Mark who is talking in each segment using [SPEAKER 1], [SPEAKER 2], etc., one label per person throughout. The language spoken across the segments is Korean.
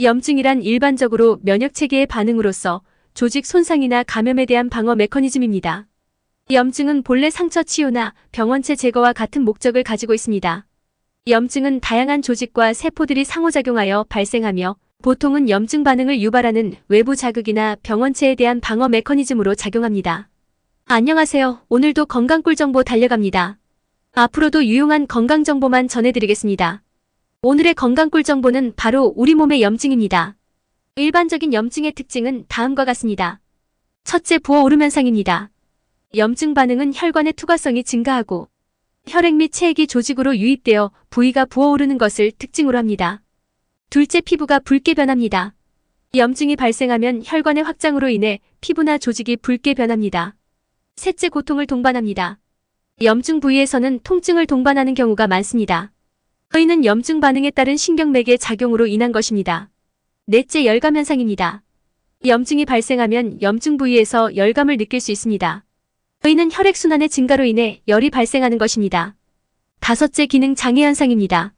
[SPEAKER 1] 염증이란 일반적으로 면역체계의 반응으로서 조직 손상이나 감염에 대한 방어 메커니즘입니다. 염증은 본래 상처 치유나 병원체 제거와 같은 목적을 가지고 있습니다. 염증은 다양한 조직과 세포들이 상호작용하여 발생하며 보통은 염증 반응을 유발하는 외부 자극이나 병원체에 대한 방어 메커니즘으로 작용합니다. 안녕하세요. 오늘도 건강꿀 정보 달려갑니다. 앞으로도 유용한 건강 정보만 전해드리겠습니다. 오늘의 건강꿀 정보는 바로 우리 몸의 염증입니다. 일반적인 염증의 특징은 다음과 같습니다. 첫째, 부어오름 현상입니다. 염증 반응은 혈관의 투과성이 증가하고 혈액 및 체액이 조직으로 유입되어 부위가 부어오르는 것을 특징으로 합니다. 둘째, 피부가 붉게 변합니다. 염증이 발생하면 혈관의 확장으로 인해 피부나 조직이 붉게 변합니다. 셋째, 고통을 동반합니다. 염증 부위에서는 통증을 동반하는 경우가 많습니다. 이는 염증 반응에 따른 신경맥의 작용으로 인한 것입니다. 넷째, 열감 현상입니다. 염증이 발생하면 염증 부위에서 열감을 느낄 수 있습니다. 이는 혈액순환의 증가로 인해 열이 발생하는 것입니다. 다섯째, 기능 장애 현상입니다.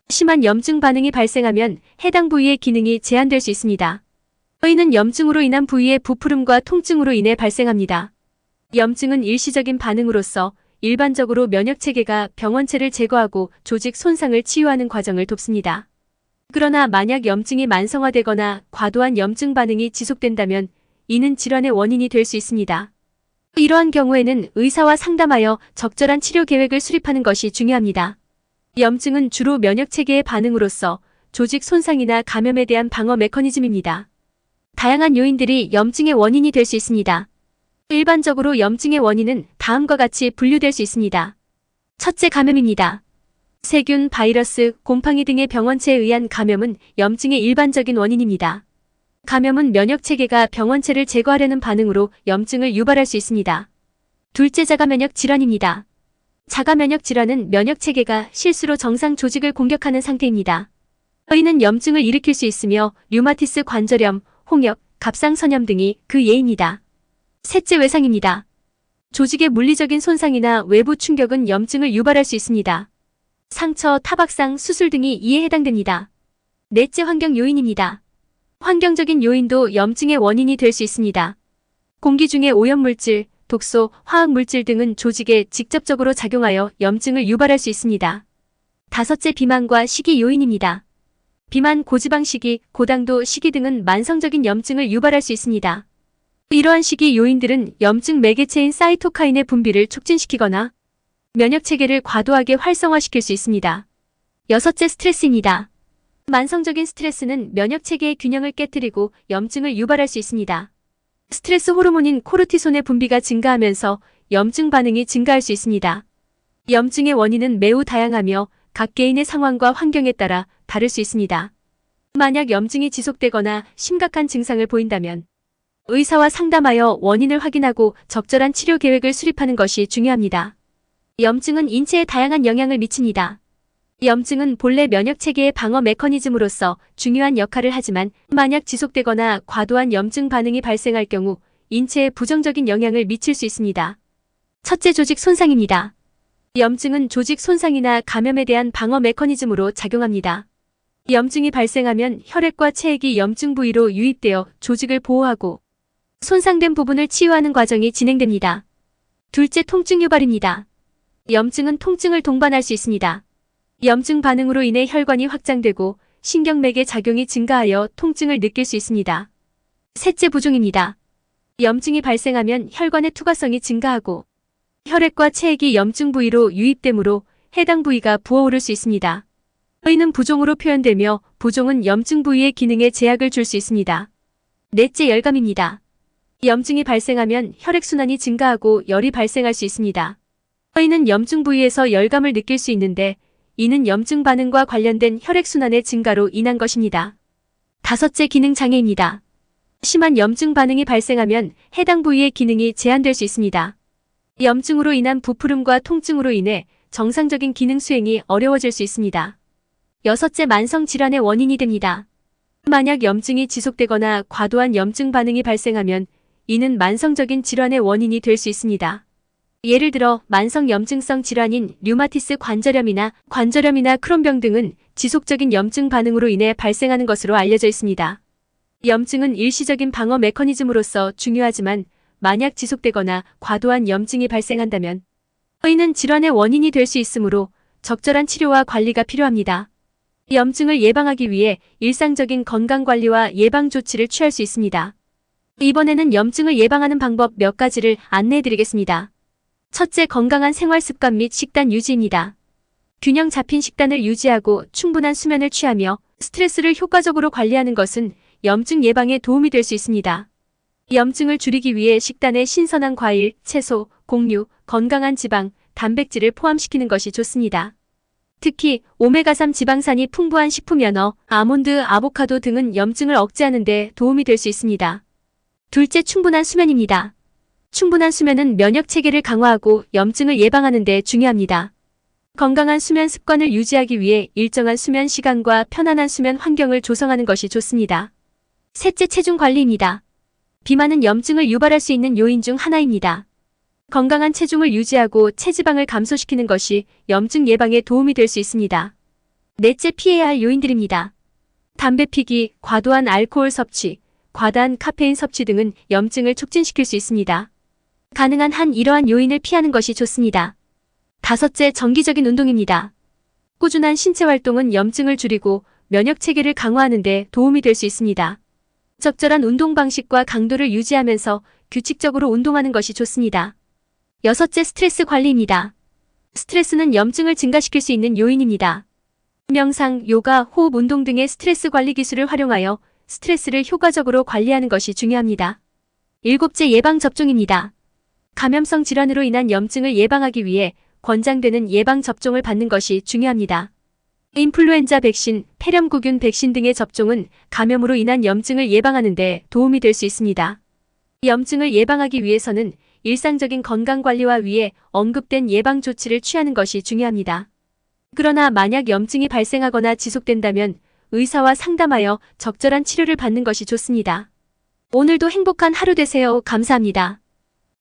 [SPEAKER 1] 심한 염증 반응이 발생하면 해당 부위의 기능이 제한될 수 있습니다. 이는 염증으로 인한 부위의 부푸름과 통증으로 인해 발생합니다. 염증은 일시적인 반응으로서 일반적으로 면역체계가 병원체를 제거하고 조직 손상을 치유하는 과정을 돕습니다. 그러나 만약 염증이 만성화되거나 과도한 염증 반응이 지속된다면 이는 질환의 원인이 될 수 있습니다. 이러한 경우에는 의사와 상담하여 적절한 치료 계획을 수립하는 것이 중요합니다. 염증은 주로 면역체계의 반응으로서 조직 손상이나 감염에 대한 방어 메커니즘입니다. 다양한 요인들이 염증의 원인이 될 수 있습니다. 일반적으로 염증의 원인은 다음과 같이 분류될 수 있습니다. 첫째, 감염입니다. 세균, 바이러스, 곰팡이 등의 병원체에 의한 감염은 염증의 일반적인 원인입니다. 감염은 면역체계가 병원체를 제거하려는 반응으로 염증을 유발할 수 있습니다. 둘째, 자가면역 질환입니다. 자가면역 질환은 면역체계가 실수로 정상 조직을 공격하는 상태입니다. 이는 염증을 일으킬 수 있으며 류마티스 관절염, 홍역, 갑상선염 등이 그 예입니다. 셋째, 외상입니다. 조직의 물리적인 손상이나 외부 충격은 염증을 유발할 수 있습니다. 상처, 타박상, 수술 등이 이에 해당됩니다. 넷째, 환경 요인입니다. 환경적인 요인도 염증의 원인이 될 수 있습니다. 공기 중의 오염물질, 독소, 화학물질 등은 조직에 직접적으로 작용하여 염증을 유발할 수 있습니다. 다섯째, 비만과 식이 요인입니다. 비만, 고지방 식이, 고당도 식이 등은 만성적인 염증을 유발할 수 있습니다. 이러한 식이 요인들은 염증 매개체인 사이토카인의 분비를 촉진시키거나 면역체계를 과도하게 활성화시킬 수 있습니다. 여섯째, 스트레스입니다. 만성적인 스트레스는 면역체계의 균형을 깨뜨리고 염증을 유발할 수 있습니다. 스트레스 호르몬인 코르티손의 분비가 증가하면서 염증 반응이 증가할 수 있습니다. 염증의 원인은 매우 다양하며 각 개인의 상황과 환경에 따라 다를 수 있습니다. 만약 염증이 지속되거나 심각한 증상을 보인다면 의사와 상담하여 원인을 확인하고 적절한 치료 계획을 수립하는 것이 중요합니다. 염증은 인체에 다양한 영향을 미칩니다. 염증은 본래 면역체계의 방어 메커니즘으로서 중요한 역할을 하지만 만약 지속되거나 과도한 염증 반응이 발생할 경우 인체에 부정적인 영향을 미칠 수 있습니다. 첫째, 조직 손상입니다. 염증은 조직 손상이나 감염에 대한 방어 메커니즘으로 작용합니다. 염증이 발생하면 혈액과 체액이 염증 부위로 유입되어 조직을 보호하고 손상된 부분을 치유하는 과정이 진행됩니다. 둘째, 통증 유발입니다. 염증은 통증을 동반할 수 있습니다. 염증 반응으로 인해 혈관이 확장되고 신경맥의 작용이 증가하여 통증을 느낄 수 있습니다. 셋째, 부종입니다. 염증이 발생하면 혈관의 투과성이 증가하고 혈액과 체액이 염증 부위로 유입되므로 해당 부위가 부어오를 수 있습니다. 이는 부종으로 표현되며 부종은 염증 부위의 기능에 제약을 줄 수 있습니다. 넷째, 열감입니다. 염증이 발생하면 혈액순환이 증가하고 열이 발생할 수 있습니다. 이는 염증 부위에서 열감을 느낄 수 있는데 이는 염증 반응과 관련된 혈액순환의 증가로 인한 것입니다. 다섯째, 기능 장애입니다. 심한 염증 반응이 발생하면 해당 부위의 기능이 제한될 수 있습니다. 염증으로 인한 부푸름과 통증으로 인해 정상적인 기능 수행이 어려워질 수 있습니다. 여섯째, 만성 질환의 원인이 됩니다. 만약 염증이 지속되거나 과도한 염증 반응이 발생하면 이는 만성적인 질환의 원인이 될 수 있습니다. 예를 들어 만성 염증성 질환인 류마티스 관절염이나 크론병 등은 지속적인 염증 반응으로 인해 발생하는 것으로 알려져 있습니다. 염증은 일시적인 방어 메커니즘으로서 중요하지만 만약 지속되거나 과도한 염증이 발생한다면 이는 질환의 원인이 될 수 있으므로 적절한 치료와 관리가 필요합니다. 염증을 예방하기 위해 일상적인 건강관리와 예방조치를 취할 수 있습니다. 이번에는 염증을 예방하는 방법 몇 가지를 안내해드리겠습니다. 첫째, 건강한 생활습관 및 식단 유지입니다. 균형 잡힌 식단을 유지하고 충분한 수면을 취하며 스트레스를 효과적으로 관리하는 것은 염증 예방에 도움이 될 수 있습니다. 염증을 줄이기 위해 식단에 신선한 과일, 채소, 곡류, 건강한 지방, 단백질을 포함시키는 것이 좋습니다. 특히 오메가3 지방산이 풍부한 식품 연어, 아몬드, 아보카도 등은 염증을 억제하는 데 도움이 될 수 있습니다. 둘째, 충분한 수면입니다. 충분한 수면은 면역 체계를 강화하고 염증을 예방하는 데 중요합니다. 건강한 수면 습관을 유지하기 위해 일정한 수면 시간과 편안한 수면 환경을 조성하는 것이 좋습니다. 셋째, 체중 관리입니다. 비만은 염증을 유발할 수 있는 요인 중 하나입니다. 건강한 체중을 유지하고 체지방을 감소시키는 것이 염증 예방에 도움이 될 수 있습니다. 넷째, 피해야 할 요인들입니다. 담배 피기, 과도한 알코올 섭취, 과다한 카페인 섭취 등은 염증을 촉진시킬 수 있습니다. 가능한 한 이러한 요인을 피하는 것이 좋습니다. 다섯째, 정기적인 운동입니다. 꾸준한 신체 활동은 염증을 줄이고 면역 체계를 강화하는 데 도움이 될 수 있습니다. 적절한 운동 방식과 강도를 유지하면서 규칙적으로 운동하는 것이 좋습니다. 여섯째, 스트레스 관리입니다. 스트레스는 염증을 증가시킬 수 있는 요인입니다. 명상, 요가, 호흡 운동 등의 스트레스 관리 기술을 활용하여 스트레스를 효과적으로 관리하는 것이 중요합니다. 일곱째, 예방접종입니다. 감염성 질환으로 인한 염증을 예방하기 위해 권장되는 예방접종을 받는 것이 중요합니다. 인플루엔자 백신, 폐렴구균 백신 등의 접종은 감염으로 인한 염증을 예방하는 데 도움이 될 수 있습니다. 염증을 예방하기 위해서는 일상적인 건강관리와 위에 언급된 예방조치를 취하는 것이 중요합니다. 그러나 만약 염증이 발생하거나 지속된다면 의사와 상담하여 적절한 치료를 받는 것이 좋습니다. 오늘도 행복한 하루 되세요. 감사합니다.